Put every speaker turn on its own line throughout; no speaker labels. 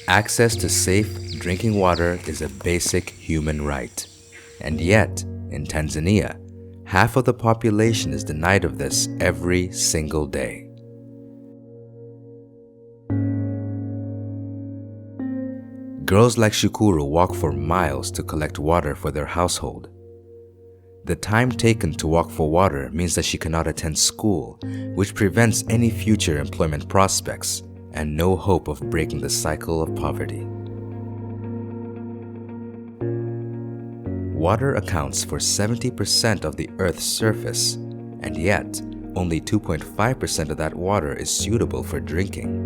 Access to safe drinking water is a basic human right. And yet, in Tanzania, half of the population is denied of this every single day. Girls like Shukuru walk for miles to collect water for their household. The time taken to walk for water means that she cannot attend school, which prevents any future employment prospects and no hope of breaking the cycle of poverty. Water accounts for 70% of the Earth's surface, and yet only 2.5% of that water is suitable for drinking.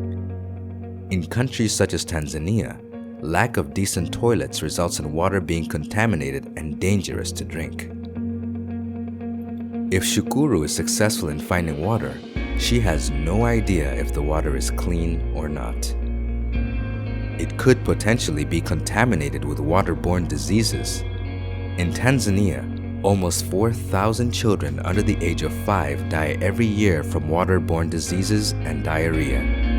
In countries such as Tanzania, lack of decent toilets results in water being contaminated and dangerous to drink. If Shukuru is successful in finding water, she has no idea if the water is clean or not. It could potentially be contaminated with waterborne diseases. In Tanzania, almost 4,000 children under the age of 5 die every year from waterborne diseases and diarrhea.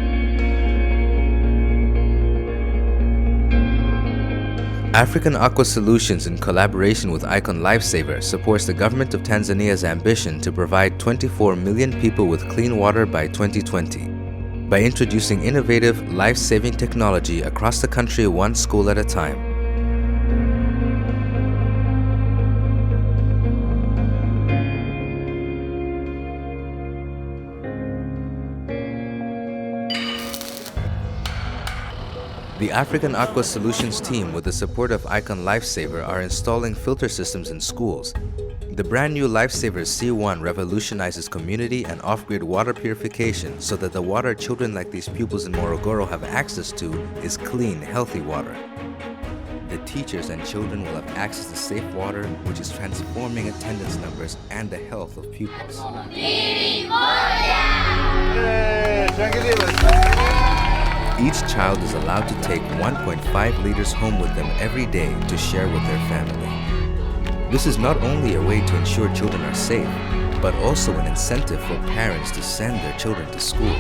African Aqua Solutions, in collaboration with Icon LifeSaver, supports the government of Tanzania's ambition to provide 24 million people with clean water by 2020 by introducing innovative, life-saving technology across the country one school at a time. The African Aqua Solutions team, with the support of Icon LifeSaver, are installing filter systems in schools. The brand new LifeSaver C1 revolutionizes community and off-grid water purification so that the water children like these pupils in Morogoro have access to is clean, healthy water. The teachers and children will have access to safe water, which is transforming attendance numbers and the health of pupils. Each child is allowed to take 1.5 liters home with them every day to share with their family. This is not only a way to ensure children are safe, but also an incentive for parents to send their children to school.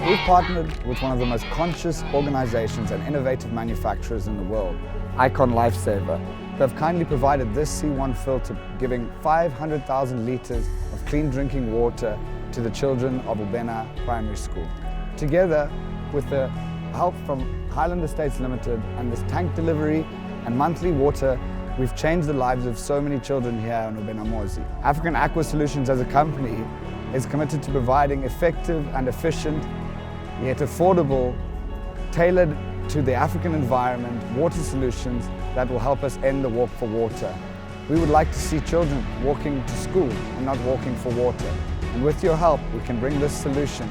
We've partnered with one of the most conscious organizations and innovative manufacturers in the world, Icon LifeSaver, who have kindly provided this C1 filter, giving 500,000 liters of clean drinking water to the children of Ubena Primary School. Together with the help from Highland Estates Limited and this tank delivery and monthly water, we've changed the lives of so many children here in Ubena Zomozi. African Aqua Solutions as a company is committed to providing effective and efficient, yet affordable, tailored to the African environment, water solutions that will help us end the walk for water. We would like to see children walking to school and not walking for water. And with your help, we can bring this solution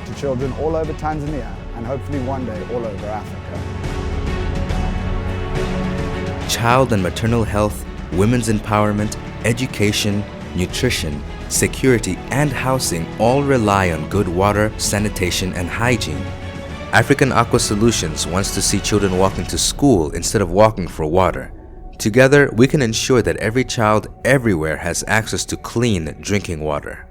to children all over Tanzania and hopefully one day all over Africa.
Child and maternal health, women's empowerment, education, nutrition, security, and housing all rely on good water, sanitation, and hygiene. African Aqua Solutions wants to see children walking to school instead of walking for water. Together, we can ensure that every child everywhere has access to clean drinking water.